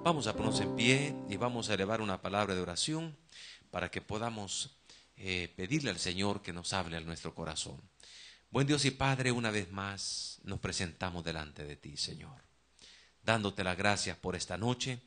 Vamos a ponernos en pie y vamos a elevar una palabra de oración para que podamos pedirle al Señor que nos hable a nuestro corazón. Buen Dios y Padre, una vez más nos presentamos delante de ti, Señor, dándote las gracias por esta noche,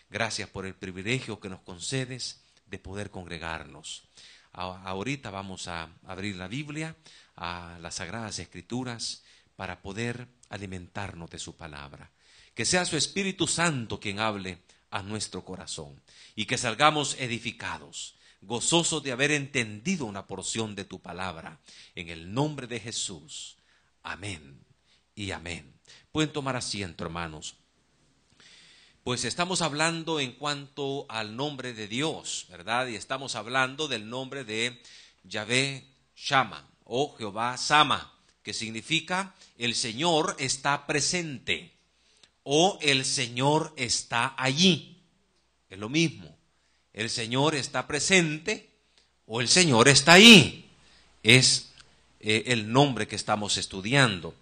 gracias por el privilegio que nos concedes de poder congregarnos. Ahorita vamos a abrir la Biblia, a las Sagradas Escrituras, para poder alimentarnos de su palabra. Que sea su Espíritu Santo quien hable a nuestro corazón y que salgamos edificados, gozosos de haber entendido una porción de tu palabra. En el nombre de Jesús. Amén y amén. Pueden tomar asiento, hermanos. Pues estamos hablando en cuanto al nombre de Dios, ¿verdad? Y estamos hablando del nombre de Yahvé Shama o Jehová Sama, que significa el Señor está presente o el Señor está allí. Es lo mismo. El Señor está presente o el Señor está ahí. Es el nombre que estamos estudiando.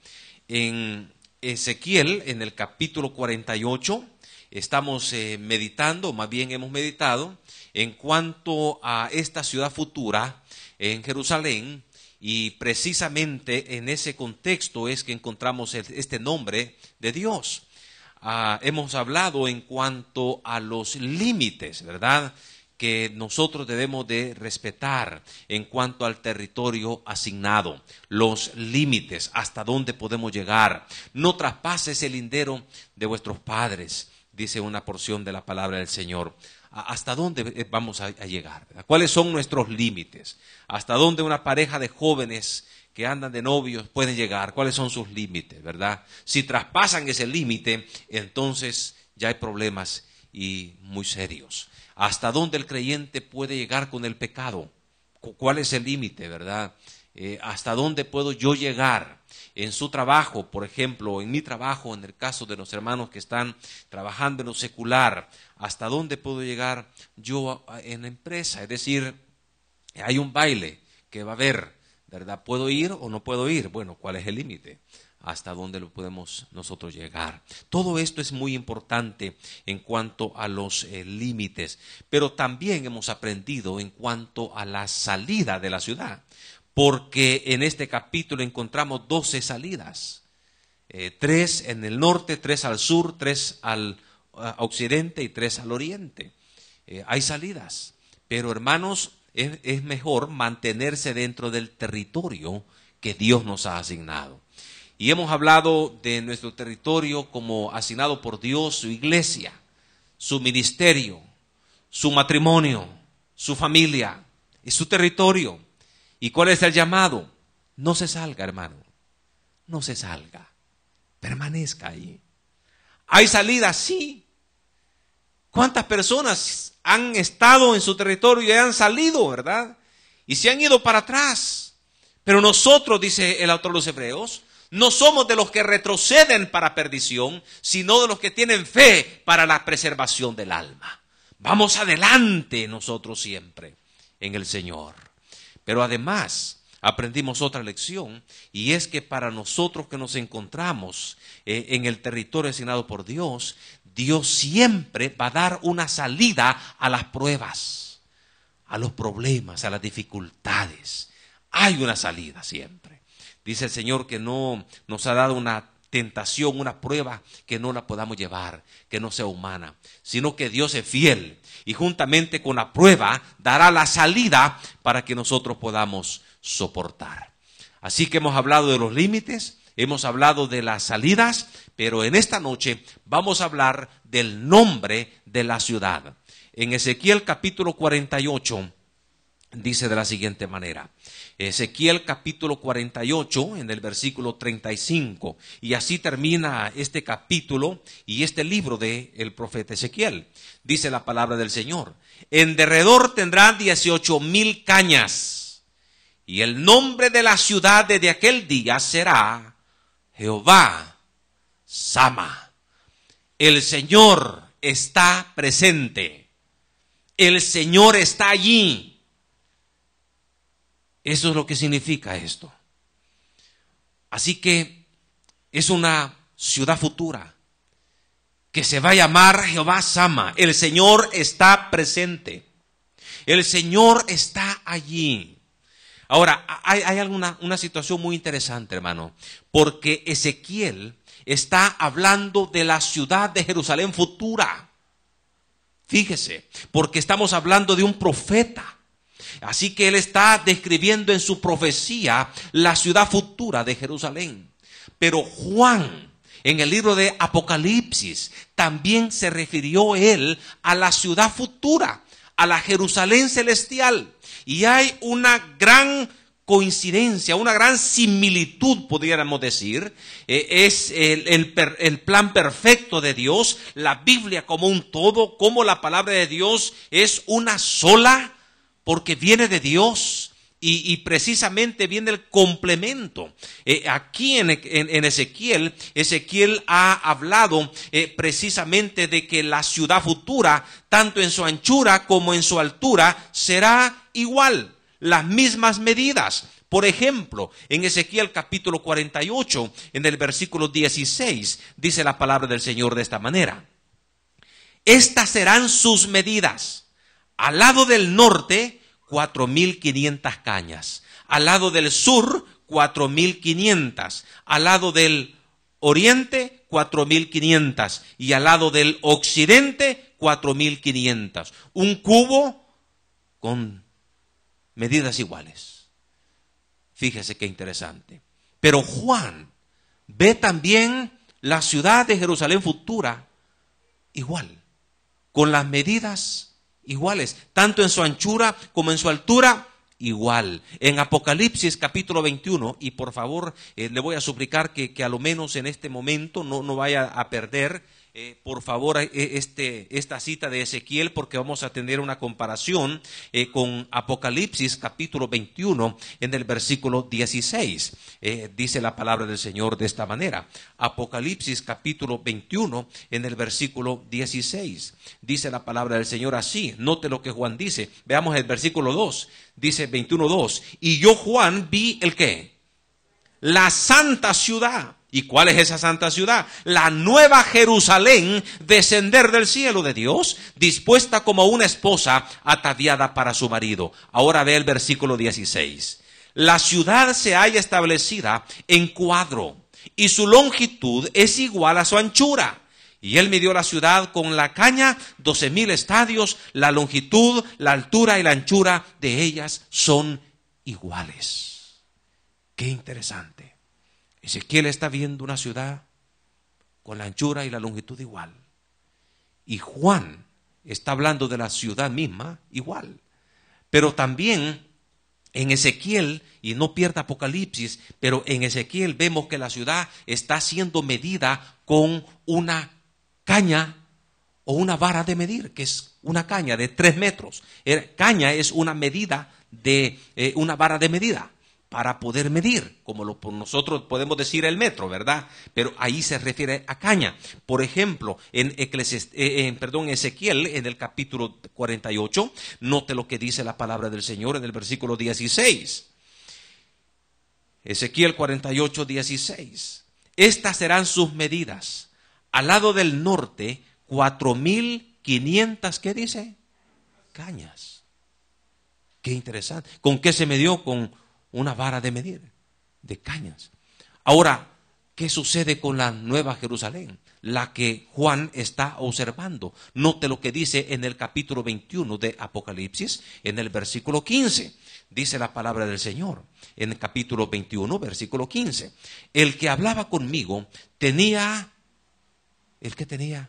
En Ezequiel, en el capítulo 48, estamos meditando, más bien hemos meditado, en cuanto a esta ciudad futura en Jerusalén, y precisamente en ese contexto es que encontramos este nombre de Dios. Hemos hablado en cuanto a los límites, ¿verdad?, que nosotros debemos de respetar en cuanto al territorio asignado, los límites, hasta dónde podemos llegar. No traspases el lindero de vuestros padres, dice una porción de la palabra del Señor. ¿Hasta dónde vamos a llegar? ¿Cuáles son nuestros límites? ¿Hasta dónde una pareja de jóvenes que andan de novios pueden llegar? ¿Cuáles son sus límites, verdad? Si traspasan ese límite, entonces ya hay problemas y muy serios. ¿Hasta dónde el creyente puede llegar con el pecado? ¿Cuál es el límite, verdad? ¿Hasta dónde puedo yo llegar? En su trabajo, por ejemplo, en mi trabajo, en el caso de los hermanos que están trabajando en lo secular, ¿hasta dónde puedo llegar yo en la empresa? Es decir, hay un baile que va a haber, ¿verdad? ¿Puedo ir o no puedo ir? Bueno, ¿cuál es el límite? ¿Hasta dónde lo podemos nosotros llegar? Todo esto es muy importante en cuanto a los límites, pero también hemos aprendido en cuanto a la salida de la ciudad, porque en este capítulo encontramos 12 salidas, 3 en el norte, 3 al sur, 3 al occidente y 3 al oriente. Hay salidas, pero hermanos, es mejor mantenerse dentro del territorio que Dios nos ha asignado. Y hemos hablado de nuestro territorio como asignado por Dios, su iglesia, su ministerio, su matrimonio, su familia, y su territorio. ¿Y cuál es el llamado? No se salga, hermano, no se salga, permanezca ahí. ¿Hay salidas? Sí. ¿Cuántas personas han estado en su territorio y han salido, verdad? Y se han ido para atrás. Pero nosotros, dice el autor de los Hebreos, no somos de los que retroceden para perdición, sino de los que tienen fe para la preservación del alma. Vamos adelante nosotros siempre en el Señor. Pero además aprendimos otra lección, y es que para nosotros que nos encontramos en el territorio asignado por Dios, Dios siempre va a dar una salida a las pruebas, a los problemas, a las dificultades. Hay una salida siempre. Dice el Señor que no nos ha dado una tentación, una prueba que no la podamos llevar, que no sea humana, sino que Dios es fiel y juntamente con la prueba dará la salida para que nosotros podamos soportar. Así que hemos hablado de los límites, hemos hablado de las salidas, pero en esta noche vamos a hablar del nombre de la ciudad. En Ezequiel capítulo 48 dice de la siguiente manera. Ezequiel capítulo 48 en el versículo 35, y así termina este capítulo y este libro del profeta Ezequiel. Dice la palabra del Señor: en derredor tendrá 18,000 cañas, y el nombre de la ciudad desde aquel día será Jehová Sama. El Señor está presente, el Señor está allí. Eso es lo que significa esto. Así que es una ciudad futura que se va a llamar Jehová Sama. El Señor está presente. El Señor está allí. Ahora, hay una situación muy interesante, hermano, porque Ezequiel está hablando de la ciudad de Jerusalén futura. Fíjese, porque estamos hablando de un profeta. Así que él está describiendo en su profecía la ciudad futura de Jerusalén. Pero Juan, en el libro de Apocalipsis, también se refirió él a la ciudad futura, a la Jerusalén celestial. Y hay una gran coincidencia, una gran similitud, podríamos decir. Es el plan perfecto de Dios, la Biblia como un todo, como la palabra de Dios es una sola, porque viene de Dios. Y precisamente viene el complemento. Aquí en Ezequiel ha hablado precisamente de que la ciudad futura, tanto en su anchura como en su altura, será igual, las mismas medidas. Por ejemplo, en Ezequiel capítulo 48, en el versículo 16, dice la palabra del Señor de esta manera: estas serán sus medidas. Al lado del norte, 4.500 cañas. Al lado del sur, 4.500. Al lado del oriente, 4.500. Y al lado del occidente, 4.500. Un cubo con medidas iguales. Fíjese qué interesante. Pero Juan ve también la ciudad de Jerusalén futura igual, con las medidas iguales, tanto en su anchura como en su altura, igual. En Apocalipsis capítulo 21, y por favor le voy a suplicar que a lo menos en este momento no vaya a perder, por favor, esta cita de Ezequiel, porque vamos a tener una comparación con Apocalipsis capítulo 21 en el versículo 16. Dice la palabra del Señor de esta manera. Apocalipsis capítulo 21 en el versículo 16. Dice la palabra del Señor así. Note lo que Juan dice. Veamos el versículo 2. Dice 21:2. Y yo, Juan, vi ¿el qué? La santa ciudad. ¿Y cuál es esa santa ciudad? La nueva Jerusalén, descender del cielo de Dios, dispuesta como una esposa ataviada para su marido. Ahora ve el versículo 16. La ciudad se halla establecida en cuadro, y su longitud es igual a su anchura. Y él midió la ciudad con la caña, 12,000 estadios, la longitud, la altura y la anchura de ellas son iguales. Qué interesante. Ezequiel está viendo una ciudad con la anchura y la longitud igual. Y Juan está hablando de la ciudad misma igual. Pero también en Ezequiel, y no pierda Apocalipsis, pero en Ezequiel vemos que la ciudad está siendo medida con una caña o una vara de medir, que es una caña de 3 metros. Caña es una medida de una vara de medida para poder medir, como nosotros podemos decir el metro, ¿verdad? Pero ahí se refiere a caña. Por ejemplo, en Ezequiel, en el capítulo 48, note lo que dice la palabra del Señor en el versículo 16. Ezequiel 48, 16. Estas serán sus medidas. Al lado del norte, 4.500, ¿qué dice? Cañas. Qué interesante. ¿Con qué se midió? Con una vara de medir, de cañas. Ahora, ¿qué sucede con la nueva Jerusalén? La que Juan está observando. Note lo que dice en el capítulo 21 de Apocalipsis, en el versículo 15. Dice la palabra del Señor, en el capítulo 21, versículo 15. El que hablaba conmigo tenía, ¿el que tenía?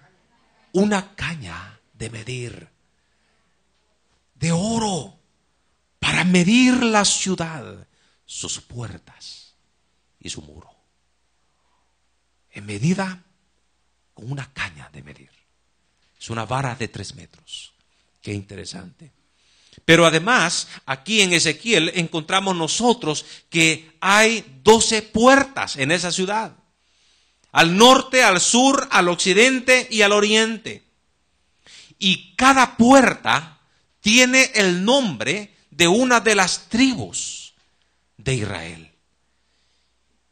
Una caña de medir, de oro, para medir la ciudad, sus puertas y su muro. En medida con una caña de medir. Es una vara de 3 metros. Qué interesante. Pero además, aquí en Ezequiel encontramos nosotros que hay 12 puertas en esa ciudad. Al norte, al sur, al occidente y al oriente. Y cada puerta tiene el nombre de una de las tribus de Israel.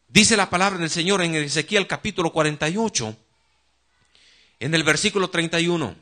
Dice la palabra del Señor en Ezequiel capítulo 48, En el versículo 31,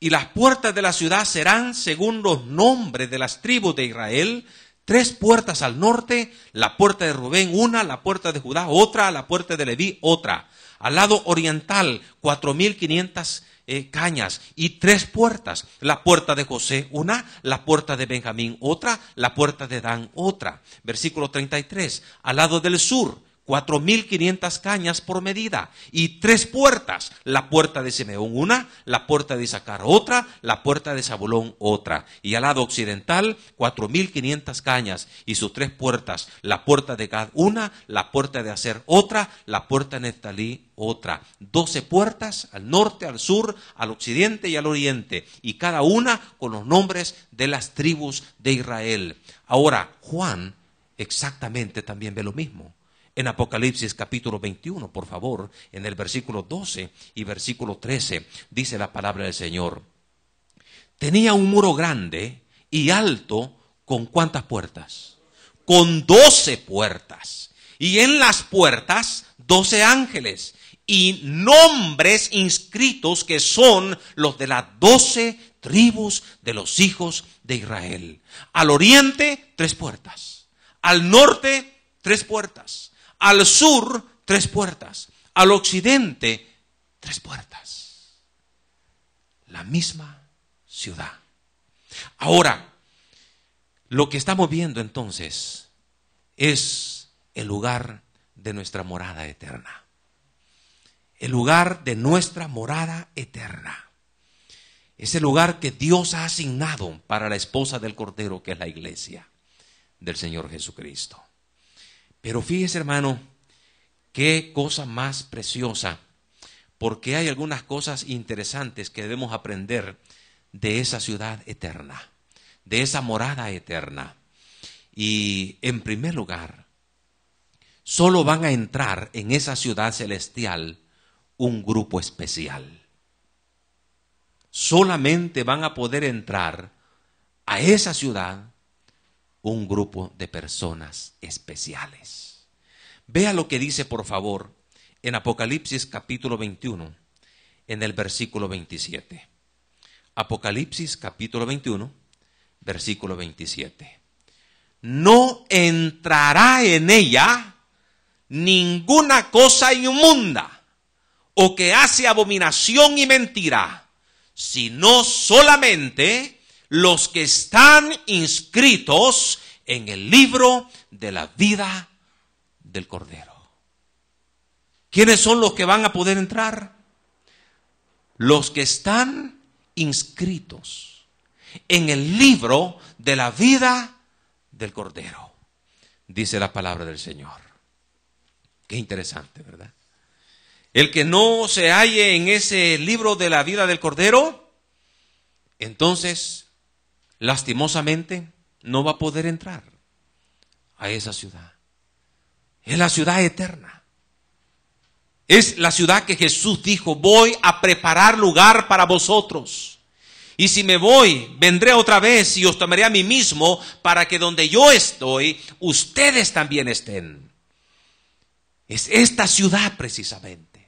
y las puertas de la ciudad serán según los nombres de las tribus de Israel, 3 puertas al norte, la puerta de Rubén una, la puerta de Judá otra, la puerta de Leví otra. Al lado oriental, 4,500 cañas y 3 puertas. La puerta de José una, la puerta de Benjamín otra, la puerta de Dan otra. Versículo 33, al lado del sur, 4,500 cañas por medida y 3 puertas. La puerta de Simeón una, la puerta de Isaacar otra, la puerta de Zabulón otra. Y al lado occidental, 4,500 cañas y sus 3 puertas. La puerta de Gad una, la puerta de Aser otra, la puerta de Neftalí otra. 12 puertas al norte, al sur, al occidente y al oriente. Y cada una con los nombres de las tribus de Israel. Ahora, Juan exactamente también ve lo mismo. En Apocalipsis capítulo 21, por favor, en el versículo 12 y versículo 13, dice la palabra del Señor. Tenía un muro grande y alto, ¿con cuántas puertas? Con 12 puertas. Y en las puertas, 12 ángeles. Y nombres inscritos que son los de las 12 tribus de los hijos de Israel. Al oriente, 3 puertas. Al norte, 3 puertas. Al sur, 3 puertas. Al occidente, 3 puertas. La misma ciudad. Ahora, lo que estamos viendo entonces es el lugar de nuestra morada eterna. El lugar de nuestra morada eterna. Es el lugar que Dios ha asignado para la esposa del Cordero, que es la iglesia del Señor Jesucristo. Pero fíjese, hermano, qué cosa más preciosa, porque hay algunas cosas interesantes que debemos aprender de esa ciudad eterna, de esa morada eterna. Y en primer lugar, solo van a entrar en esa ciudad celestial un grupo especial. Solamente van a poder entrar a esa ciudad un grupo de personas especiales. Vea lo que dice, por favor, en Apocalipsis capítulo 21, en el versículo 27. Apocalipsis capítulo 21, versículo 27. No entrará en ella ninguna cosa inmunda o que hace abominación y mentira, sino solamente los que están inscritos en el libro de la vida del Cordero. ¿Quiénes son los que van a poder entrar? Los que están inscritos en el libro de la vida del Cordero, dice la palabra del Señor. Qué interesante, ¿verdad? El que no se halle en ese libro de la vida del Cordero, entonces lastimosamente no va a poder entrar a esa ciudad. Es la ciudad eterna. Es la ciudad que Jesús dijo: voy a preparar lugar para vosotros. Y si me voy, vendré otra vez y os tomaré a mí mismo, para que donde yo estoy, ustedes también estén. Es esta ciudad precisamente,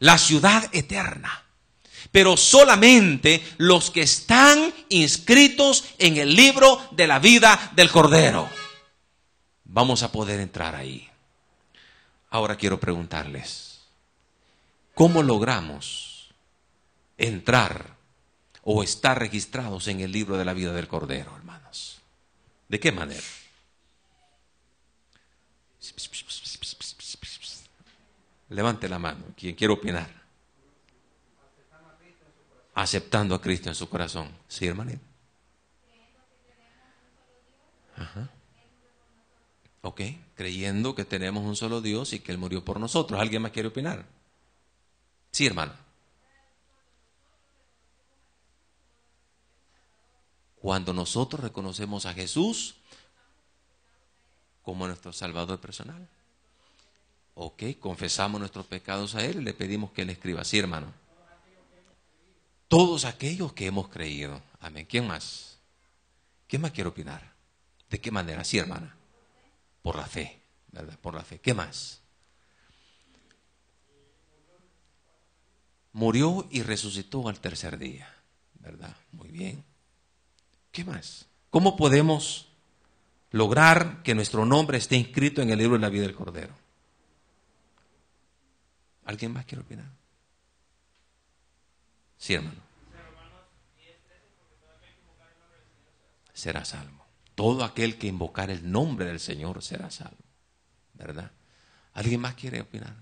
la ciudad eterna. Pero solamente los que están inscritos en el libro de la vida del Cordero vamos a poder entrar ahí. Ahora quiero preguntarles, ¿cómo logramos entrar o estar registrados en el libro de la vida del Cordero, hermanos? ¿De qué manera? Levante la mano, quien quiere opinar. Aceptando a Cristo en su corazón. Sí, hermanito. Ajá. Ok, creyendo que tenemos un solo Dios y que Él murió por nosotros. ¿Alguien más quiere opinar? Sí, hermano. Cuando nosotros reconocemos a Jesús como nuestro Salvador personal. Ok, confesamos nuestros pecados a Él y le pedimos que Él escriba. Sí, hermano. Todos aquellos que hemos creído. Amén. ¿Quién más? ¿Quién más quiere opinar? ¿De qué manera? Sí, hermana. Por la fe, ¿verdad? Por la fe. ¿Qué más? murió y resucitó al tercer día, ¿verdad? Muy bien. ¿Qué más? ¿Cómo podemos lograr que nuestro nombre esté inscrito en el libro de la vida del Cordero? ¿Alguien más quiere opinar? Sí, hermano. Será salvo. Todo aquel que invocar el nombre del Señor será salvo, ¿verdad? ¿Alguien más quiere opinar?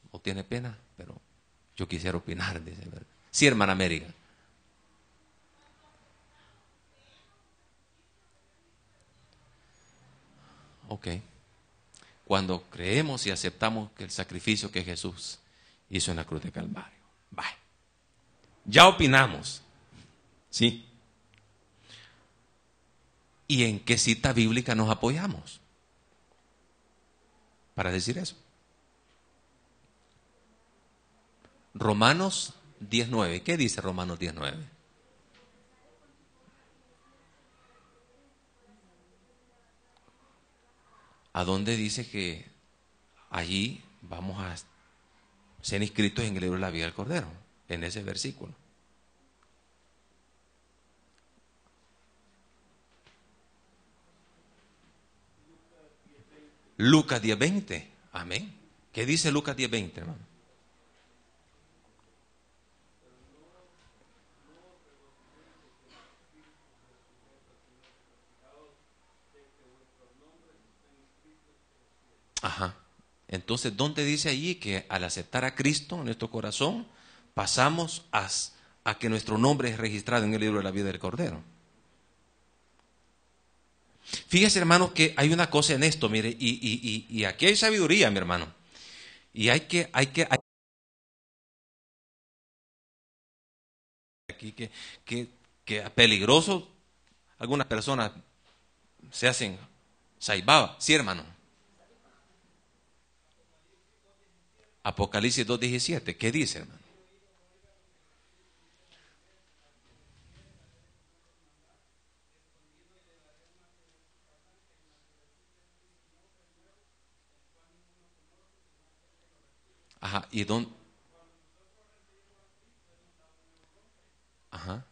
¿O tiene pena? Pero yo quisiera opinar, dice, ¿verdad? Sí, hermana América. Ok. Cuando creemos y aceptamos que el sacrificio que Jesús hizo en la cruz de Calvario. Vaya. Ya opinamos. ¿Sí? ¿Y en qué cita bíblica nos apoyamos para decir eso? Romanos 10:9. ¿Qué dice Romanos 10:9? ¿A dónde dice que allí vamos a ser inscritos en el libro de la vida del Cordero? En ese versículo. Lucas 10:20. Amén. ¿Qué dice Lucas 10:20, hermano? Ajá. Entonces, ¿dónde dice allí que al aceptar a Cristo en nuestro corazón, pasamos a que nuestro nombre es registrado en el libro de la vida del Cordero? Fíjese, hermano, que hay una cosa en esto, mire, y aquí hay sabiduría, mi hermano. Y hay aquí que peligroso, algunas personas se hacen saibaba, sí, hermano. Apocalipsis 2:17, ¿qué dice, hermano? Ajá, ¿y dónde? Ajá.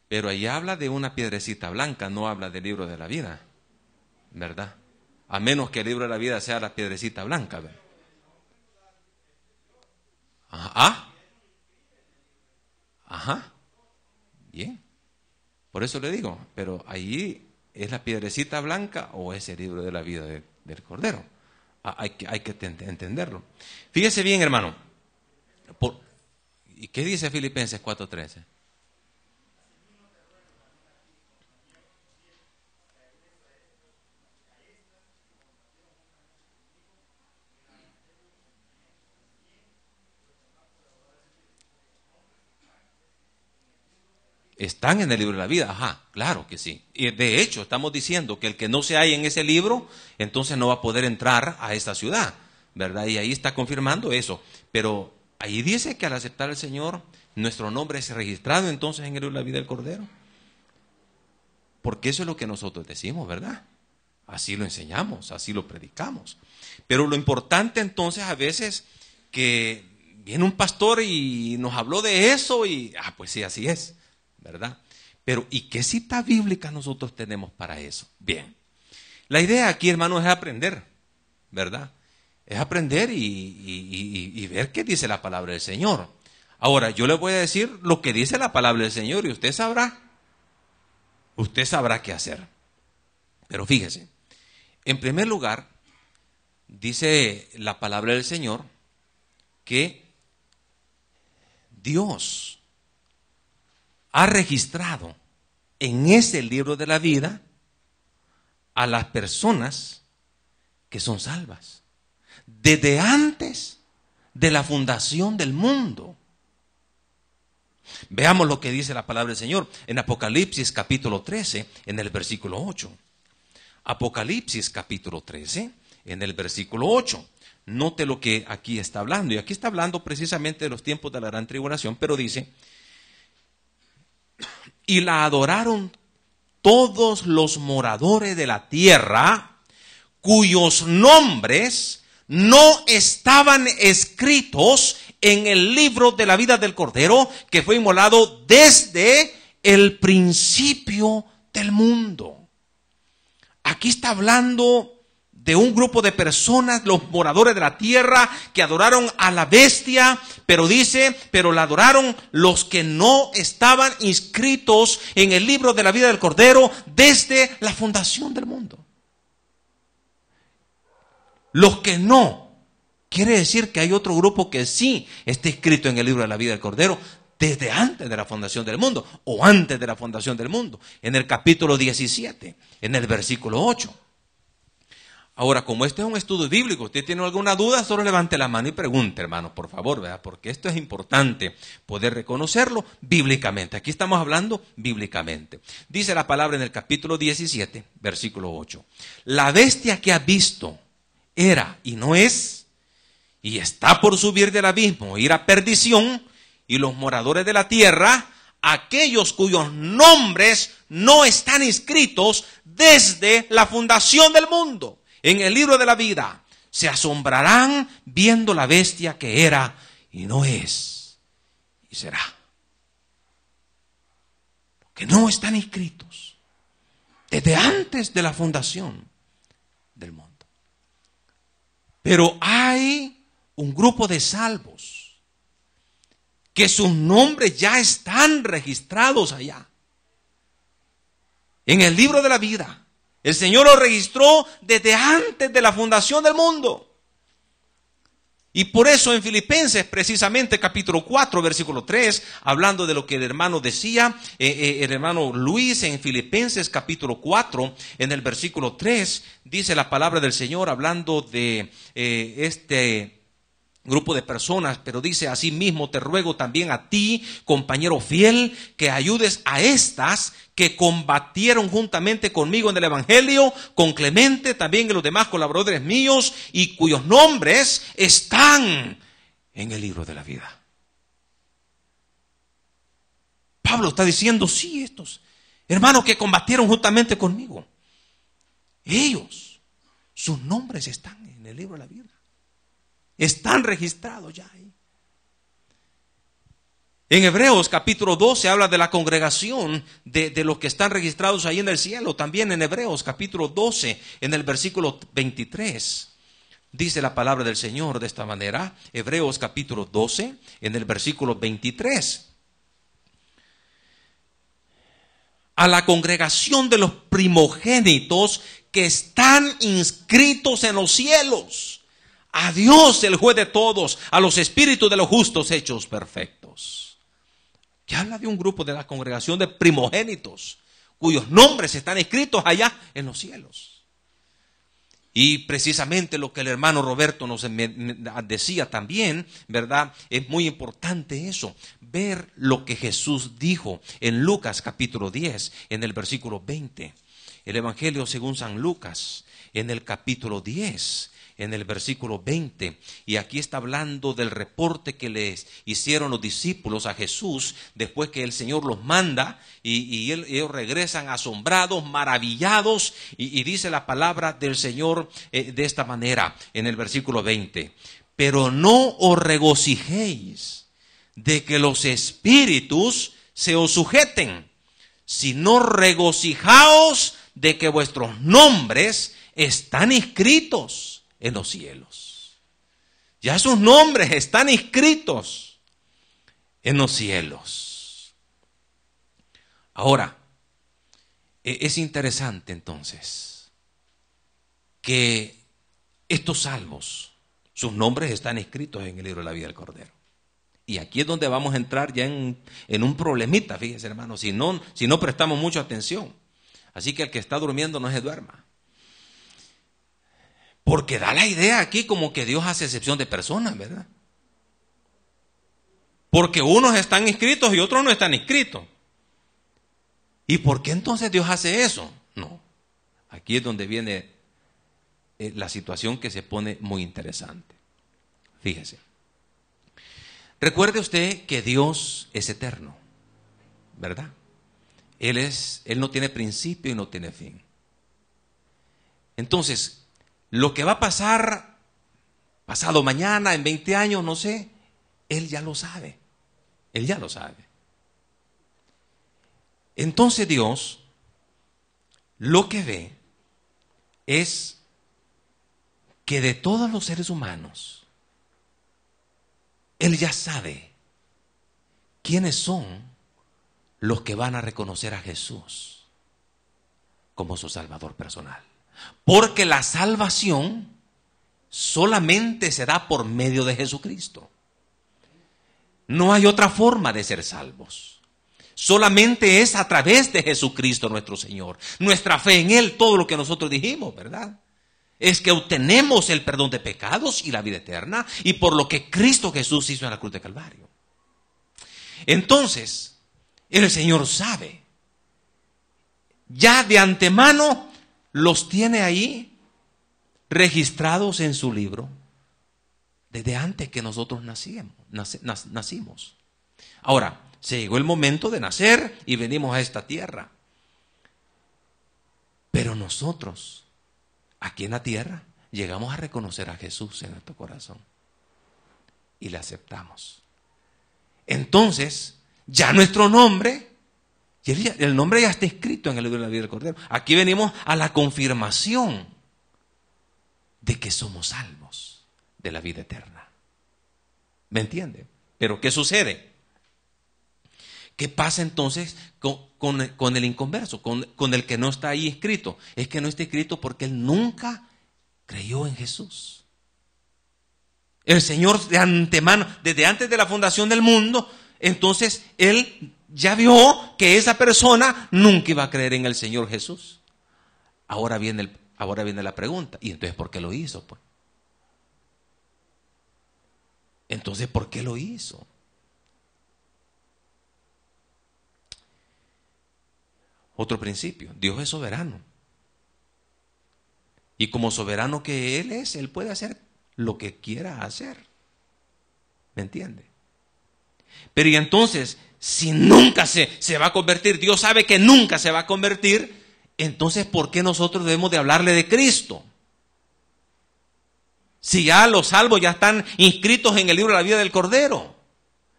Pero ahí habla de una piedrecita blanca, no habla del libro de la vida, ¿verdad? A menos que el libro de la vida sea la piedrecita blanca, ¿verdad? Ajá. Ajá. Bien. Por eso le digo, pero ahí es la piedrecita blanca o es el libro de la vida del Cordero. Hay que entenderlo. Fíjese bien, hermano. ¿Y qué dice Filipenses 4:13? Están en el libro de la vida, ajá, claro que sí. Y de hecho estamos diciendo que el que no se halla en ese libro, entonces no va a poder entrar a esta ciudad, ¿verdad? Y ahí está confirmando eso. Pero ahí dice que al aceptar al Señor, nuestro nombre es registrado entonces en el libro de la vida del Cordero. Porque eso es lo que nosotros decimos, ¿verdad? Así lo enseñamos, así lo predicamos. Pero lo importante entonces a veces que viene un pastor y nos habló de eso y, pues sí, así es, ¿verdad? Pero, ¿y qué cita bíblica nosotros tenemos para eso? Bien, la idea aquí, hermanos, es aprender, ¿verdad? Es aprender y ver qué dice la palabra del Señor. Ahora, yo le voy a decir lo que dice la palabra del Señor y usted sabrá qué hacer. Pero fíjese, en primer lugar, dice la palabra del Señor que Dios ha registrado en ese libro de la vida a las personas que son salvas desde antes de la fundación del mundo. Veamos lo que dice la palabra del Señor en Apocalipsis capítulo 13, en el versículo 8. Apocalipsis capítulo 13, en el versículo 8. Note lo que aquí está hablando. Y aquí está hablando precisamente de los tiempos de la gran tribulación, pero dice: y la adoraron todos los moradores de la tierra, cuyos nombres no estaban escritos en el libro de la vida del Cordero, que fue inmolado desde el principio del mundo. Aquí está hablando de un grupo de personas, los moradores de la tierra, que adoraron a la bestia, pero dice, pero la adoraron los que no estaban inscritos en el libro de la vida del Cordero desde la fundación del mundo. Los que no, quiere decir que hay otro grupo que sí está inscrito en el libro de la vida del Cordero desde antes de la fundación del mundo, o antes de la fundación del mundo, en el capítulo 17, en el versículo 8. Ahora, como este es un estudio bíblico, ¿usted tiene alguna duda? Solo levante la mano y pregunte, hermano, por favor, ¿verdad? Porque esto es importante poder reconocerlo bíblicamente. Aquí estamos hablando bíblicamente. Dice la palabra en el capítulo 17, versículo 8. La bestia que has visto era y no es, y está por subir del abismo, ir a perdición, y los moradores de la tierra, aquellos cuyos nombres no están inscritos desde la fundación del mundo en el libro de la vida, se asombrarán viendo la bestia que era y no es y será. Que no están inscritos desde antes de la fundación del mundo. Pero hay un grupo de salvos que sus nombres ya están registrados allá en el libro de la vida. El Señor lo registró desde antes de la fundación del mundo. Y por eso en Filipenses, precisamente capítulo 4, versículo 3, hablando de lo que el hermano decía, el hermano Luis en Filipenses capítulo 4, en el versículo 3, dice la palabra del Señor hablando de este grupo de personas, pero dice: asimismo te ruego también a ti, compañero fiel, que ayudes a estas que combatieron juntamente conmigo en el Evangelio, con Clemente, también y los demás colaboradores míos, y cuyos nombres están en el libro de la vida. Pablo está diciendo, sí, estos hermanos que combatieron juntamente conmigo, ellos, sus nombres están en el libro de la vida. Están registrados ya ahí. En Hebreos capítulo 12 habla de la congregación de los que están registrados ahí en el cielo. También en Hebreos capítulo 12, en el versículo 23, dice la palabra del Señor de esta manera. Hebreos capítulo 12, en el versículo 23. A la congregación de los primogénitos que están inscritos en los cielos. A Dios, el juez de todos, a los espíritus de los justos hechos perfectos. Que habla de un grupo de la congregación de primogénitos, cuyos nombres están escritos allá en los cielos. Y precisamente lo que el hermano Roberto nos decía también, ¿verdad? Es muy importante eso, ver lo que Jesús dijo en Lucas capítulo 10, en el versículo 20. El Evangelio según San Lucas, en el capítulo 10, en el versículo 20, y aquí está hablando del reporte que les hicieron los discípulos a Jesús después que el Señor los manda, y ellos regresan asombrados, maravillados, y dice la palabra del Señor de esta manera, en el versículo 20: pero no os regocijéis de que los espíritus se os sujeten, sino regocijaos de que vuestros nombres están inscritos en los cielos. Ya sus nombres están inscritos en los cielos. Ahora, es interesante entonces que estos salvos, sus nombres están escritos en el libro de la vida del Cordero. Y aquí es donde vamos a entrar ya en un problemita, fíjese hermano, si no prestamos mucha atención. Así que el que está durmiendo no se duerma. Porque da la idea aquí como que Dios hace excepción de personas, ¿verdad? Porque unos están inscritos y otros no están inscritos. ¿Y por qué entonces Dios hace eso? No. Aquí es donde viene la situación que se pone muy interesante. Fíjese. Recuerde usted que Dios es eterno, ¿verdad? Él no tiene principio y no tiene fin. Entonces, lo que va a pasar pasado mañana, en 20 años, no sé, Él ya lo sabe. Él ya lo sabe. Entonces Dios lo que ve es que de todos los seres humanos, Él ya sabe quiénes son los que van a reconocer a Jesús como su Salvador personal. Porque la salvación solamente se da por medio de Jesucristo. No hay otra forma de ser salvos. Solamente es a través de Jesucristo nuestro Señor. Nuestra fe en Él, todo lo que nosotros dijimos, ¿verdad? Es que obtenemos el perdón de pecados y la vida eterna, y por lo que Cristo Jesús hizo en la cruz de Calvario. Entonces, el Señor sabe. Ya de antemano los tiene ahí registrados en su libro desde antes que nosotros nacimos. Ahora, se llegó el momento de nacer y venimos a esta tierra. Pero nosotros, aquí en la tierra, llegamos a reconocer a Jesús en nuestro corazón y le aceptamos. Entonces, ya nuestro nombre, el nombre ya está escrito en el libro de la vida del Cordero. Aquí venimos a la confirmación de que somos salvos de la vida eterna. ¿Me entiende? Pero ¿qué sucede? ¿Qué pasa entonces con el inconverso, con el que no está ahí escrito? Es que no está escrito porque él nunca creyó en Jesús. El Señor de antemano, desde antes de la fundación del mundo, entonces Él ya vio que esa persona nunca iba a creer en el Señor Jesús. Ahora viene la pregunta, ¿y entonces por qué lo hizo? Pues? Entonces, ¿por qué lo hizo? Otro principio, Dios es soberano. Y como soberano que Él es, Él puede hacer lo que quiera hacer. ¿Me entiende? Pero y entonces, si nunca se va a convertir, Dios sabe que nunca se va a convertir, entonces ¿por qué nosotros debemos de hablarle de Cristo? Si ya los salvos ya están inscritos en el libro de la vida del Cordero.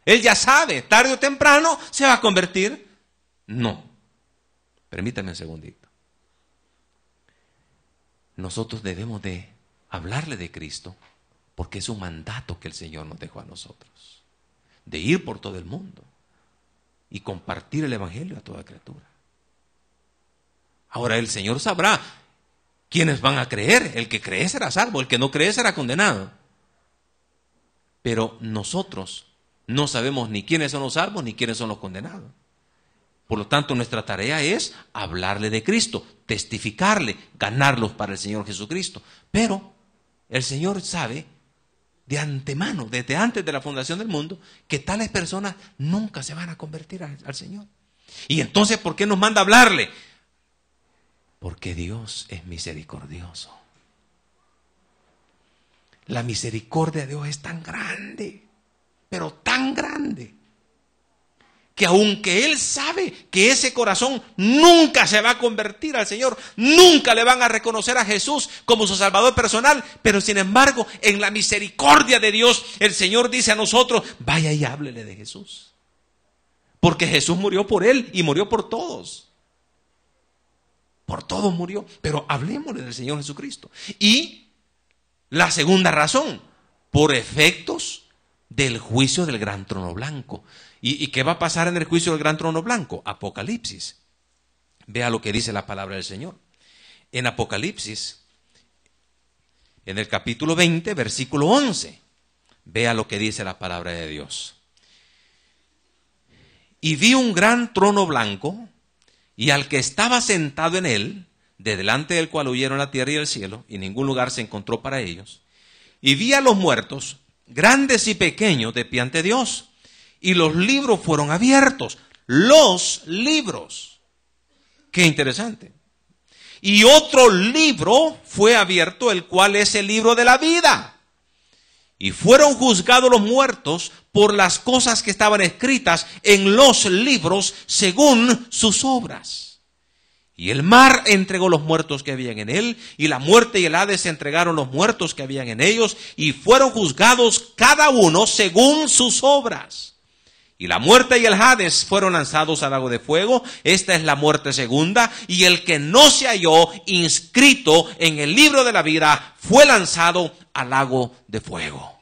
Él ya sabe, tarde o temprano se va a convertir. No. Permítame un segundito. Nosotros debemos de hablarle de Cristo porque es un mandato que el Señor nos dejó a nosotros. De ir por todo el mundo y compartir el Evangelio a toda criatura. Ahora el Señor sabrá quiénes van a creer. El que cree será salvo, el que no cree será condenado. Pero nosotros no sabemos ni quiénes son los salvos ni quiénes son los condenados. Por lo tanto, nuestra tarea es hablarle de Cristo, testificarle, ganarlos para el Señor Jesucristo. Pero el Señor sabe de antemano, desde antes de la fundación del mundo, que tales personas nunca se van a convertir al Señor. Y entonces, ¿por qué nos manda a hablarle? Porque Dios es misericordioso. La misericordia de Dios es tan grande, pero tan grande, que aunque Él sabe que ese corazón nunca se va a convertir al Señor, nunca le van a reconocer a Jesús como su Salvador personal, pero sin embargo, en la misericordia de Dios, el Señor dice a nosotros, vaya y háblele de Jesús. Porque Jesús murió por él y murió por todos. Por todos murió, pero hablemosle del Señor Jesucristo. Y la segunda razón, por efectos del juicio del gran trono blanco. ¿Y qué va a pasar en el juicio del gran trono blanco? Apocalipsis. Vea lo que dice la palabra del Señor. En Apocalipsis, en el capítulo 20, versículo 11. Vea lo que dice la palabra de Dios. Y vi un gran trono blanco, y al que estaba sentado en él, de delante del cual huyeron la tierra y el cielo, y ningún lugar se encontró para ellos. Y vi a los muertos, grandes y pequeños, de pie ante Dios. Y los libros fueron abiertos. Los libros. Qué interesante. Y otro libro fue abierto, el cual es el libro de la vida. Y fueron juzgados los muertos por las cosas que estaban escritas en los libros según sus obras. Y el mar entregó los muertos que habían en él, y la muerte y el Hades entregaron los muertos que habían en ellos, y fueron juzgados cada uno según sus obras. Y la muerte y el Hades fueron lanzados al lago de fuego. Esta es la muerte segunda, y el que no se halló inscrito en el libro de la vida fue lanzado al lago de fuego.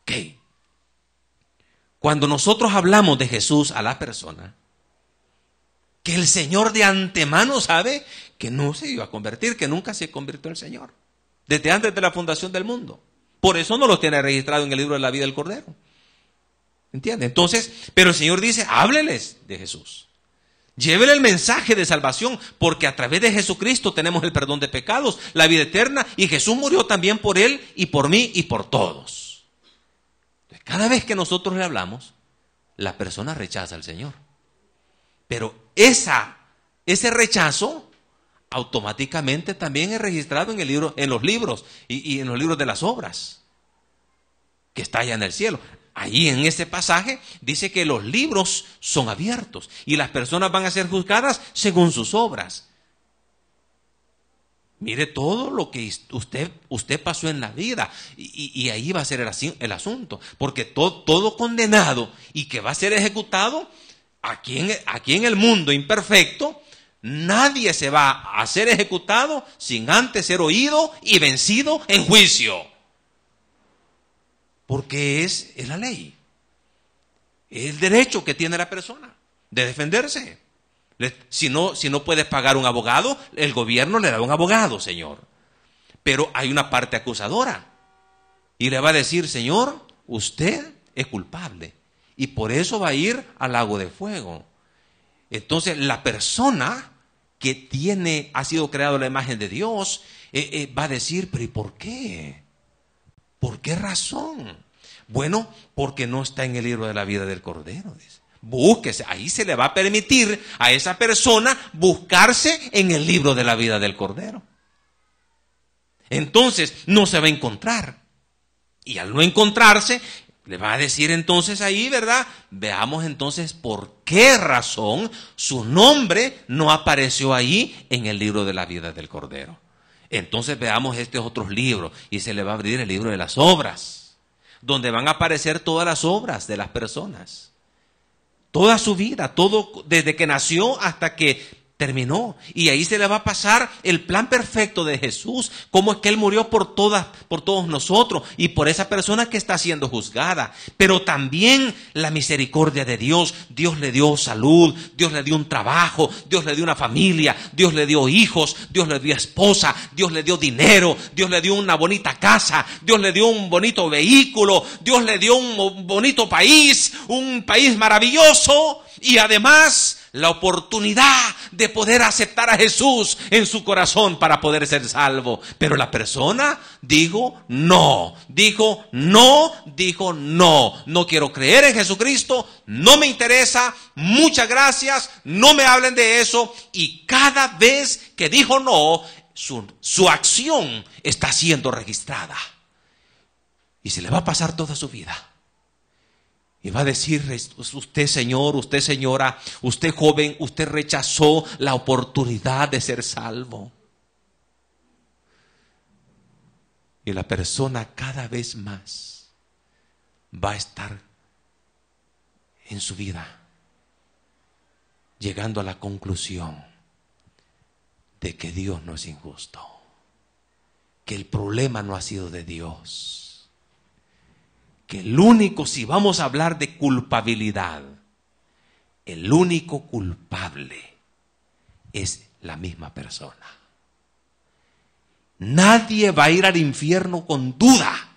Ok. Cuando nosotros hablamos de Jesús a la persona, que el Señor de antemano sabe que no se iba a convertir, que nunca se convirtió el Señor, desde antes de la fundación del mundo. Por eso no lo tiene registrado en el libro de la vida del Cordero. ¿Entiende? Entonces, pero el Señor dice, hábleles de Jesús. Llévele el mensaje de salvación, porque a través de Jesucristo tenemos el perdón de pecados, la vida eterna, y Jesús murió también por él y por mí y por todos. Entonces, cada vez que nosotros le hablamos, la persona rechaza al Señor. Pero ese rechazo automáticamente también es registrado en el libro, en los libros y en los libros de las obras que está allá en el cielo. Ahí en ese pasaje dice que los libros son abiertos y las personas van a ser juzgadas según sus obras. Mire todo lo que usted pasó en la vida y ahí va a ser el asunto, porque todo condenado y que va a ser ejecutado aquí en el mundo imperfecto, nadie se va a ser ejecutado sin antes ser oído y vencido en juicio. Porque es la ley. Es el derecho que tiene la persona de defenderse. Si no puedes pagar un abogado, el gobierno le da un abogado, señor. Pero hay una parte acusadora. Y le va a decir, señor, usted es culpable. Y por eso va a ir al lago de fuego. Entonces la persona que ha sido creado a la imagen de Dios, va a decir, pero ¿y por qué? ¿Por qué razón? Bueno, porque no está en el libro de la vida del Cordero. Dice. Búsquese, ahí se le va a permitir a esa persona buscarse en el libro de la vida del Cordero. Entonces no se va a encontrar. Y al no encontrarse, le va a decir entonces ahí, ¿verdad? Veamos entonces por qué razón su nombre no apareció ahí en el libro de la vida del Cordero. Entonces veamos estos otros libros y se le va a abrir el libro de las obras, donde van a aparecer todas las obras de las personas. Toda su vida, todo desde que nació hasta que terminó. Y ahí se le va a pasar el plan perfecto de Jesús, cómo es que Él murió por todos nosotros y por esa persona que está siendo juzgada. Pero también la misericordia de Dios. Dios le dio salud, Dios le dio un trabajo, Dios le dio una familia, Dios le dio hijos, Dios le dio esposa, Dios le dio dinero, Dios le dio una bonita casa, Dios le dio un bonito vehículo, Dios le dio un bonito país, un país maravilloso y además la oportunidad de poder aceptar a Jesús en su corazón para poder ser salvo. Pero la persona dijo no, no quiero creer en Jesucristo, no me interesa, muchas gracias, no me hablen de eso. Y cada vez que dijo no, su acción está siendo registrada. Y se le va a pasar toda su vida. Y va a decir, usted señor, usted señora, usted joven, usted rechazó la oportunidad de ser salvo. Y la persona cada vez más va a estar en su vida llegando a la conclusión de que Dios no es injusto, que el problema no ha sido de Dios. Que el único, si vamos a hablar de culpabilidad, el único culpable es la misma persona. Nadie va a ir al infierno con duda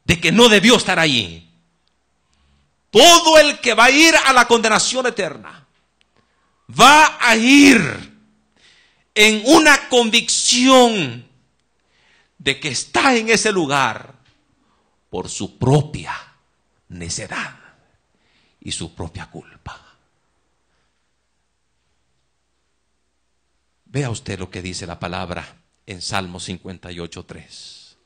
de que no debió estar allí. Todo el que va a ir a la condenación eterna va a ir en una convicción de que está en ese lugar por su propia necedad y su propia culpa. Vea usted lo que dice la palabra en Salmo 58:3.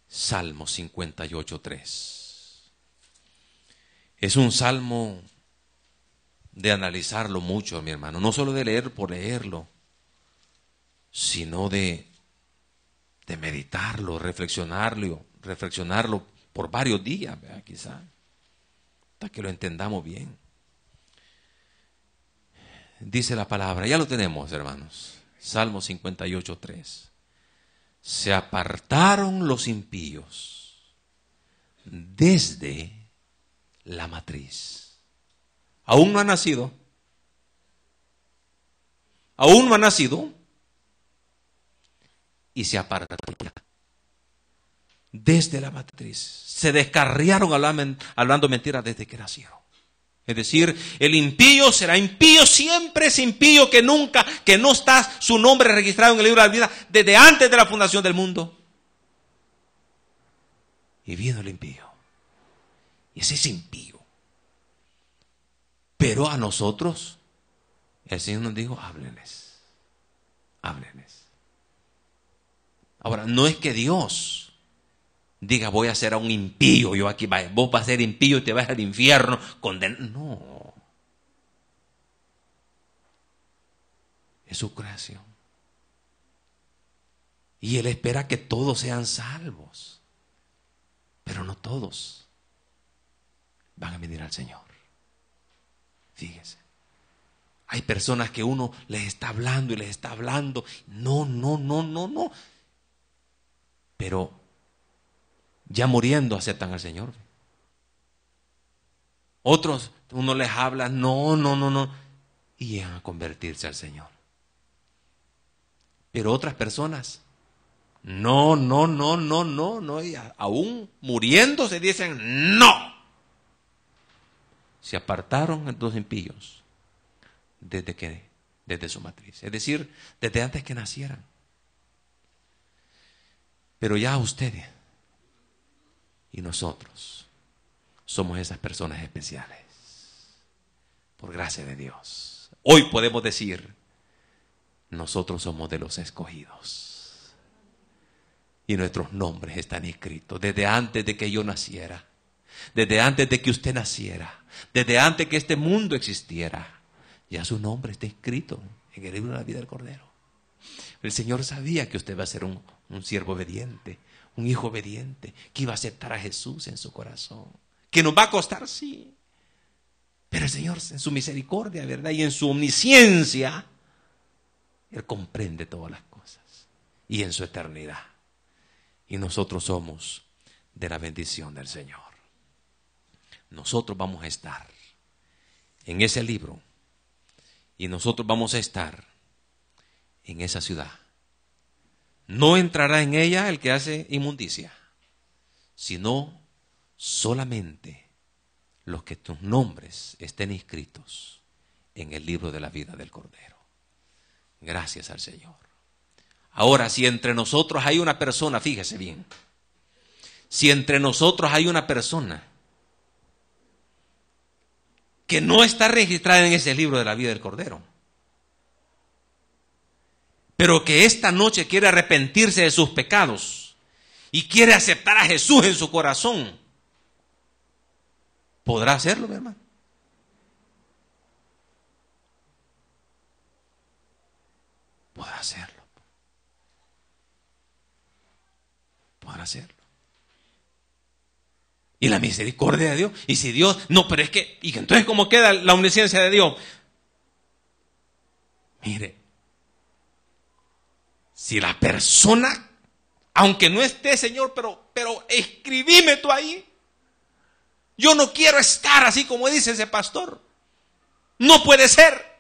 Salmo 58:3. Es un salmo de analizarlo mucho, mi hermano. No solo de leer por leerlo, sino de meditarlo, reflexionarlo por varios días, ¿verdad? Quizá, hasta que lo entendamos bien. Dice la palabra, ya lo tenemos, hermanos. Salmo 58:3. Se apartaron los impíos desde la matriz. Aún no ha nacido. Aún no ha nacido. Y se apartaron desde la matriz. Se descarriaron hablando mentiras desde que nacieron. Es decir, el impío será impío siempre, ese impío que nunca, que no está su nombre registrado en el libro de la vida desde antes de la fundación del mundo. Y vino el impío. Y ese es impío. Pero a nosotros, el Señor nos dijo, háblenles. Háblenles. Ahora, no es que Dios diga, voy a ser a un impío, yo aquí, vos vas a ser impío y te vas al infierno, no. Es su creación. Y Él espera que todos sean salvos. Pero no todos van a venir al Señor. Fíjese. Hay personas que uno les está hablando y les está hablando. No. Pero ya muriendo aceptan al Señor. Otros, uno les habla, no. Y llegan a convertirse al Señor. Pero otras personas, no. Y aún muriendo se dicen, no. Se apartaron los impíos desde su matriz. Es decir, desde antes que nacieran. Pero ya ustedes y nosotros somos esas personas especiales. Por gracia de Dios. Hoy podemos decir, nosotros somos de los escogidos. Y nuestros nombres están escritos desde antes de que yo naciera. Desde antes de que usted naciera. Desde antes que este mundo existiera. Ya su nombre está escrito en el libro de la vida del Cordero. El Señor sabía que usted va a ser un siervo obediente, un hijo obediente, que iba a aceptar a Jesús en su corazón. Que nos va a costar, sí. Pero el Señor en su misericordia, ¿verdad? Y en su omnisciencia, Él comprende todas las cosas. Y en su eternidad. Y nosotros somos de la bendición del Señor. Nosotros vamos a estar en ese libro. Y nosotros vamos a estar en esa ciudad. No entrará en ella el que hace inmundicia, sino solamente los que tus nombres estén inscritos en el libro de la vida del Cordero. Gracias al Señor. Ahora, si entre nosotros hay una persona, fíjese bien, si entre nosotros hay una persona que no está registrada en ese libro de la vida del Cordero, pero que esta noche quiere arrepentirse de sus pecados y quiere aceptar a Jesús en su corazón, ¿podrá hacerlo, mi hermano? Podrá hacerlo. Podrá hacerlo. Y la misericordia de Dios. Y si Dios, no, pero es que, y entonces ¿cómo queda la omnisciencia de Dios? Mire, si la persona, aunque no esté, Señor, pero escribime tú ahí. Yo no quiero estar así como dice ese pastor. No puede ser.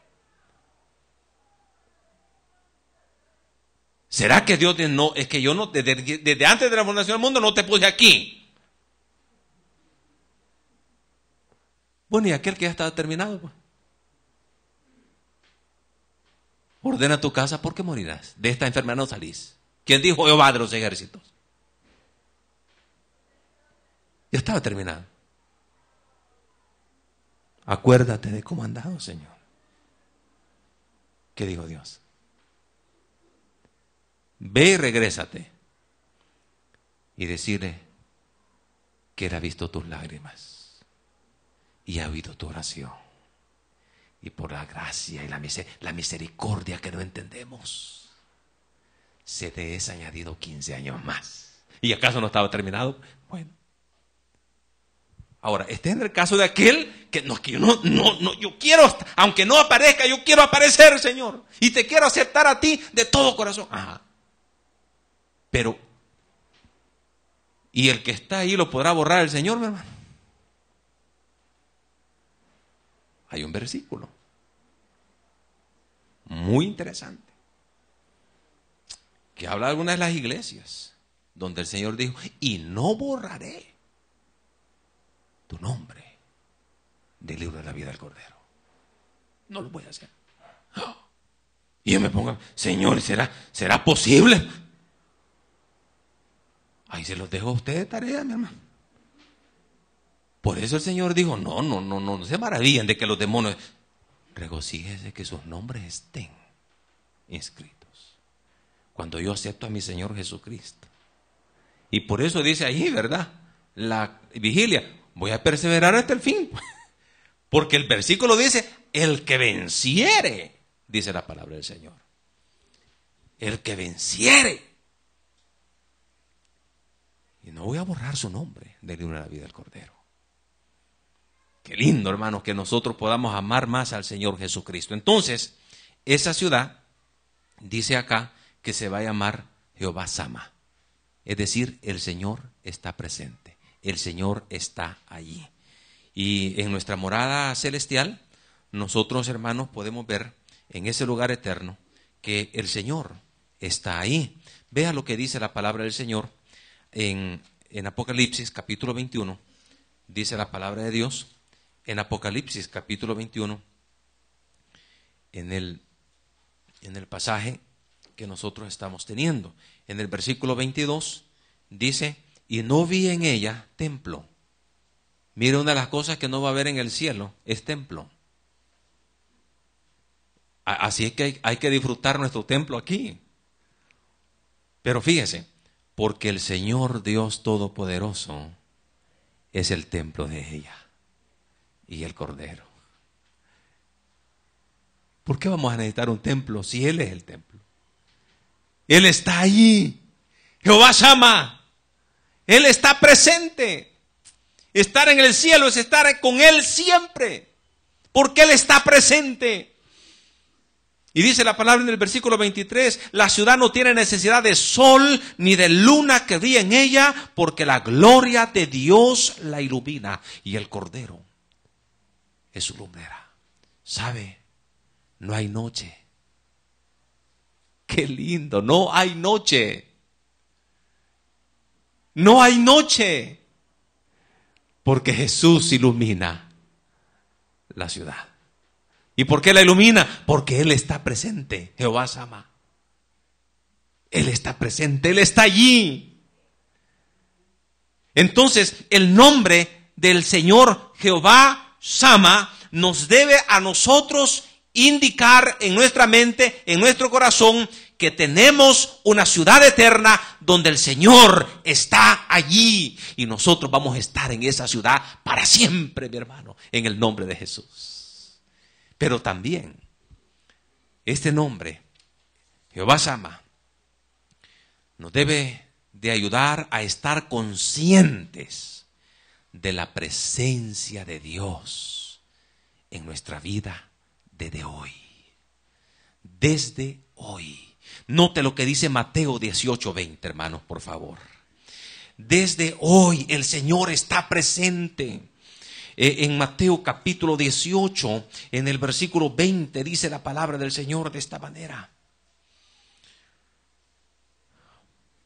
¿Será que Dios no, es que yo no, desde antes de la fundación del mundo no te puse aquí? Bueno, y aquel que ya estaba terminado, pues. Ordena tu casa porque morirás. De esta enfermedad no salís. ¿Quién dijo? Jehová de los ejércitos. Ya estaba terminado. Acuérdate de cómo han dado, Señor. ¿Qué dijo Dios? Ve y regrésate. Y decirle que Él ha visto tus lágrimas y ha oído tu oración. y por la gracia y la misericordia que no entendemos, se te es añadido 15 años más. ¿Y acaso no estaba terminado? Bueno. Ahora, este es el caso de aquel que yo quiero, aunque no aparezca, yo quiero aparecer, Señor. Y te quiero aceptar a ti de todo corazón. Ajá. Pero, ¿y el que está ahí lo podrá borrar el Señor, mi hermano? Hay un versículo muy interesante que habla de algunas de las iglesias donde el Señor dijo: y no borraré tu nombre del libro de la vida del Cordero. No lo voy a hacer. Y yo me pongo: Señor, ¿será posible? Ahí se los dejo a ustedes de tarea, mi hermano. Por eso el Señor dijo: no se maravillen de que los demonios, regocíjese que sus nombres estén inscritos cuando yo acepto a mi Señor Jesucristo. Y por eso dice ahí, ¿verdad?, la vigilia: voy a perseverar hasta el fin. Porque el versículo dice: el que venciere, dice la palabra del Señor. El que venciere. Y no voy a borrar su nombre del libro de la vida del Cordero. Qué lindo, hermanos, que nosotros podamos amar más al Señor Jesucristo. Entonces, esa ciudad, dice acá, que se va a llamar Jehová Sama. Es decir, el Señor está presente. El Señor está allí. Y en nuestra morada celestial, nosotros, hermanos, podemos ver en ese lugar eterno que el Señor está ahí. Vea lo que dice la palabra del Señor en Apocalipsis capítulo 21. Dice la palabra de Dios en Apocalipsis capítulo 21, en el pasaje que nosotros estamos teniendo. En el versículo 22 dice: y no vi en ella templo. Mire, una de las cosas que no va a haber en el cielo es templo. Así es que hay que disfrutar nuestro templo aquí. Pero fíjese, porque el Señor Dios Todopoderoso es el templo de ella y el Cordero. ¿Por qué vamos a necesitar un templo si Él es el templo? Él está allí. Jehová Sama. Él está presente. Estar en el cielo es estar con Él siempre, porque Él está presente. Y dice la palabra en el versículo 23: la ciudad no tiene necesidad de sol ni de luna que brille en ella, porque la gloria de Dios la ilumina, y el Cordero es su lumbrera. ¿Sabe? No hay noche. Qué lindo, no hay noche. No hay noche. Porque Jesús ilumina la ciudad. ¿Y por qué la ilumina? Porque Él está presente. Jehová Sama. Él está presente, Él está allí. Entonces, el nombre del Señor Jehová Sama nos debe a nosotros indicar en nuestra mente, en nuestro corazón, que tenemos una ciudad eterna donde el Señor está allí. Y nosotros vamos a estar en esa ciudad para siempre, mi hermano, en el nombre de Jesús. Pero también, este nombre, Jehová Sama, nos debe de ayudar a estar conscientes de la presencia de Dios en nuestra vida desde hoy. Desde hoy. Note lo que dice Mateo 18:20, hermanos, por favor. Desde hoy el Señor está presente. En Mateo capítulo 18, en el versículo 20, dice la palabra del Señor de esta manera: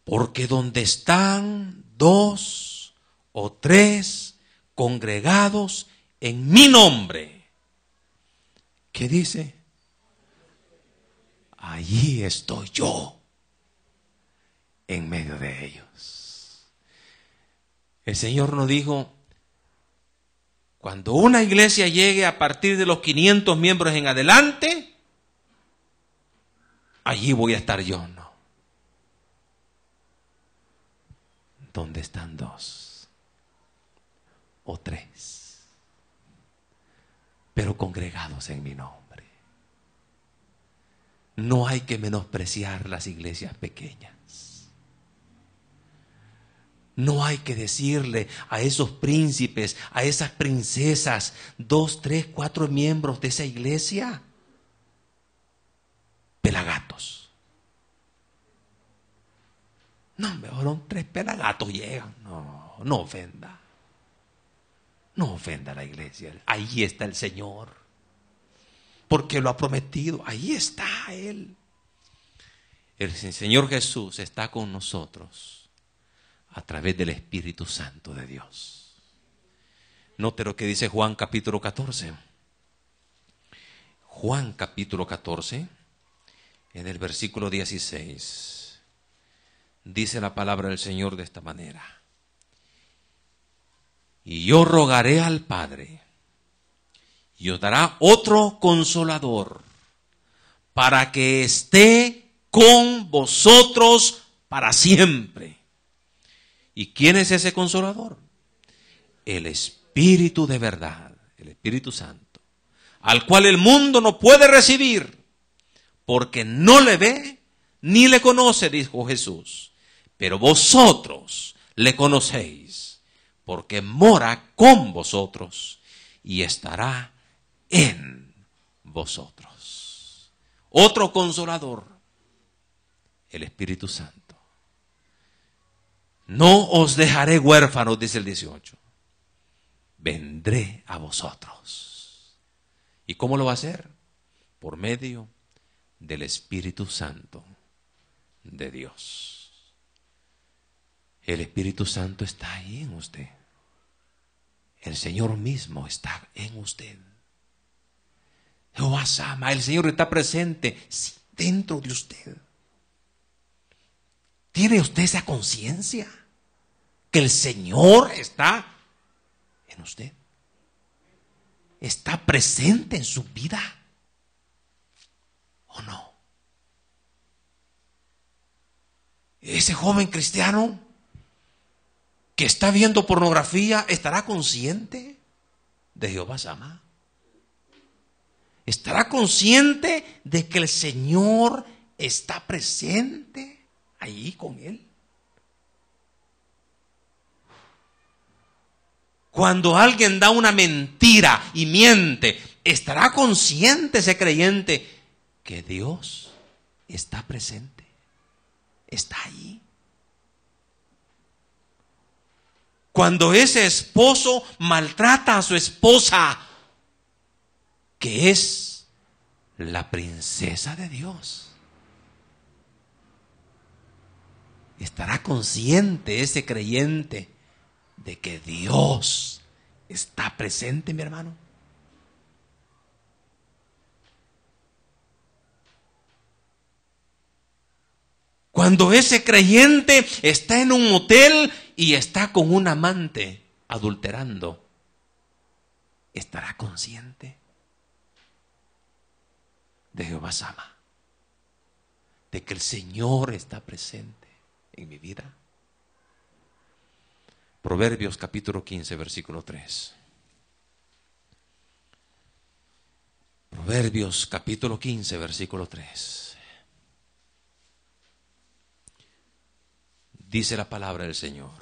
porque donde están 2 o 3 congregados en mi nombre, ¿qué dice? Allí estoy yo en medio de ellos. El Señor nos dijo: cuando una iglesia llegue a partir de los 500 miembros en adelante, allí voy a estar yo, ¿no? ¿Dónde están 2 o 3? pero congregados en mi nombre. No hay que menospreciar las iglesias pequeñas. No hay que decirle a esos príncipes, a esas princesas, 2, 3, 4 miembros de esa iglesia, pelagatos. No, mejor 3 pelagatos llegan. No, no ofenda. No ofenda a la iglesia. Ahí está el Señor. Porque lo ha prometido. Ahí está Él. El Señor Jesús está con nosotros a través del Espíritu Santo de Dios. Note lo que dice Juan capítulo 14. Juan capítulo 14, en el versículo 16. Dice la palabra del Señor de esta manera: y yo rogaré al Padre, y os dará otro consolador, para que esté con vosotros para siempre. ¿Y quién es ese consolador? El Espíritu de verdad, el Espíritu Santo, al cual el mundo no puede recibir, porque no le ve ni le conoce, dijo Jesús. Pero vosotros le conocéis, porque mora con vosotros y estará en vosotros. Otro consolador, el Espíritu Santo. No os dejaré huérfanos, dice el 18. Vendré a vosotros. ¿Y cómo lo va a hacer? Por medio del Espíritu Santo de Dios. El Espíritu Santo está ahí en usted. El Señor mismo está en usted. Jehová Sama, el Señor está presente dentro de usted. ¿Tiene usted esa conciencia que el Señor está en usted? ¿Está presente en su vida o no? Ese joven cristiano que está viendo pornografía, ¿estará consciente de Jehová Sama? ¿Estará consciente de que el Señor está presente ahí con él? Cuando alguien da una mentira y miente, ¿estará consciente ese creyente que Dios está presente? Está ahí. Cuando ese esposo maltrata a su esposa, que es la princesa de Dios, ¿estará consciente ese creyente de que Dios está presente, mi hermano? Cuando ese creyente está en un motel y está con un amante adulterando, ¿estará consciente de Jehová Sama? De que el Señor está presente en mi vida. Proverbios capítulo 15, versículo 3. Proverbios capítulo 15, versículo 3. Dice la palabra del Señor: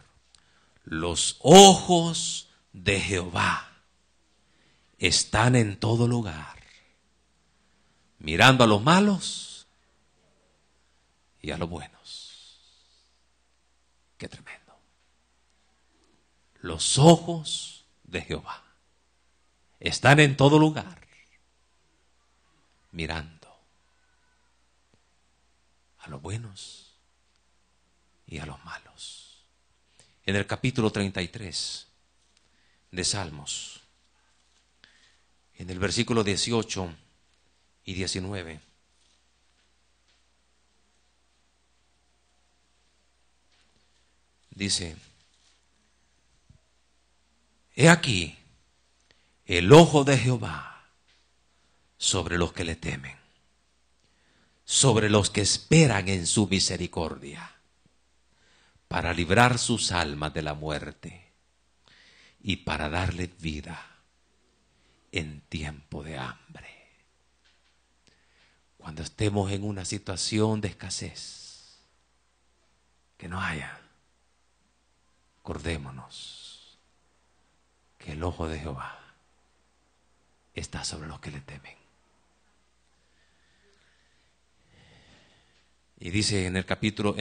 los ojos de Jehová están en todo lugar, mirando a los malos y a los buenos. Qué tremendo. Los ojos de Jehová están en todo lugar, mirando a los buenos y a los malos. En el capítulo 33 de Salmos, en el versículo 18 y 19, dice: he aquí el ojo de Jehová sobre los que le temen, sobre los que esperan en su misericordia, para librar sus almas de la muerte y para darles vida en tiempo de hambre. Cuando estemos en una situación de escasez, que no haya, acordémonos que el ojo de Jehová está sobre los que le temen. Y dice en el capítulo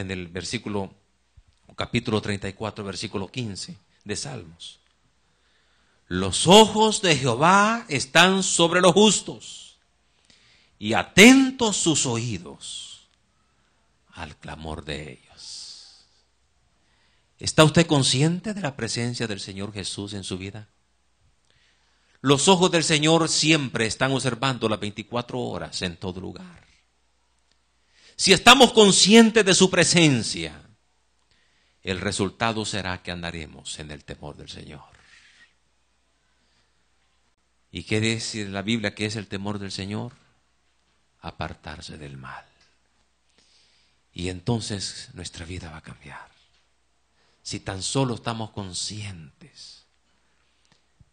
34, versículo 15 de Salmos: los ojos de Jehová están sobre los justos, y atentos sus oídos al clamor de ellos. ¿Está usted consciente de la presencia del Señor Jesús en su vida? Los ojos del Señor siempre están observando las 24 horas en todo lugar. Si estamos conscientes de su presencia, el resultado será que andaremos en el temor del Señor. ¿Y qué dice la Biblia que es el temor del Señor? Apartarse del mal. Y entonces nuestra vida va a cambiar. Si tan solo estamos conscientes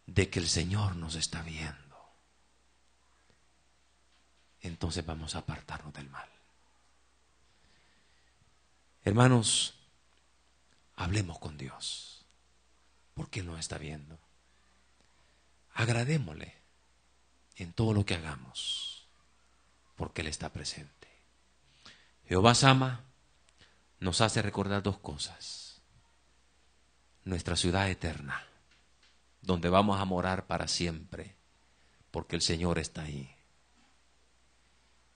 de que el Señor nos está viendo, entonces vamos a apartarnos del mal. Hermanos, hablemos con Dios, porque Él nos está viendo. Agradémosle en todo lo que hagamos, porque Él está presente. Jehová Sama nos hace recordar dos cosas: nuestra ciudad eterna, donde vamos a morar para siempre, porque el Señor está ahí.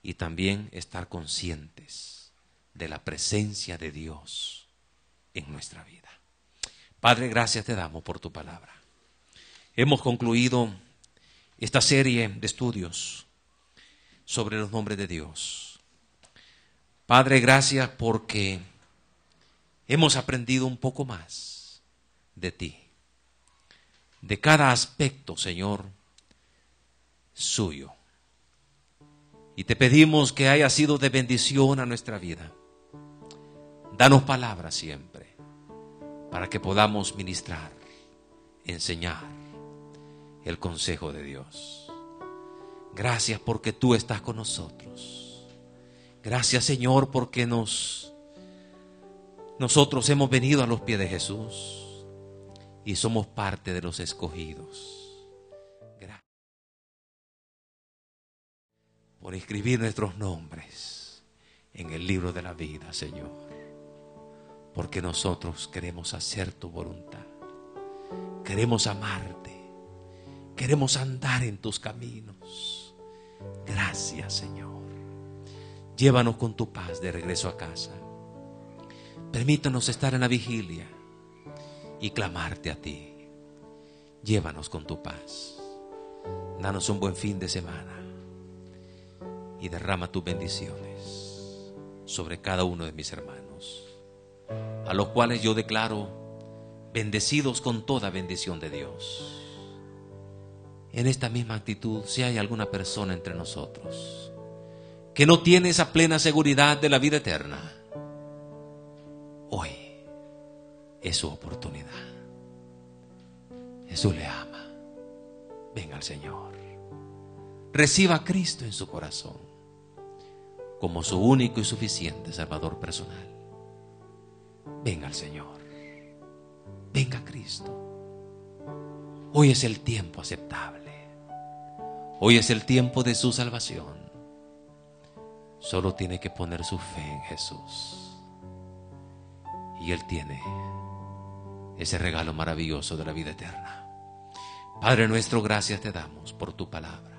Y también estar conscientes de la presencia de Dios en nuestra vida. Padre, gracias te damos por tu palabra. Hemos concluido esta serie de estudios sobre los nombres de Dios. Padre, gracias porque hemos aprendido un poco más de ti, de cada aspecto, Señor, suyo. Y te pedimos que haya sido de bendición a nuestra vida. Danos palabras siempre, para que podamos ministrar, enseñar el consejo de Dios. Gracias porque tú estás con nosotros. Gracias, Señor, porque nosotros hemos venido a los pies de Jesús y somos parte de los escogidos. Gracias por escribir nuestros nombres en el libro de la vida, Señor. Porque nosotros queremos hacer tu voluntad. Queremos amarte. Queremos andar en tus caminos. Gracias, Señor. Llévanos con tu paz de regreso a casa. Permítanos estar en la vigilia y clamarte a ti. Llévanos con tu paz. Danos un buen fin de semana y derrama tus bendiciones sobre cada uno de mis hermanos, a los cuales yo declaro bendecidos con toda bendición de Dios. En esta misma actitud, si hay alguna persona entre nosotros que no tiene esa plena seguridad de la vida eterna, hoy es su oportunidad. Jesús le ama. Venga al Señor. Reciba a Cristo en su corazón como su único y suficiente Salvador personal. Venga al Señor. Venga a Cristo. Hoy es el tiempo aceptable. Hoy es el tiempo de su salvación. Solo tiene que poner su fe en Jesús. Y Él tiene ese regalo maravilloso de la vida eterna. Padre nuestro, gracias te damos por tu palabra.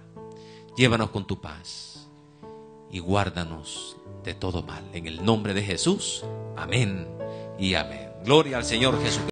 Llévanos con tu paz y guárdanos de todo mal. En el nombre de Jesús, amén y amén. Gloria al Señor Jesucristo.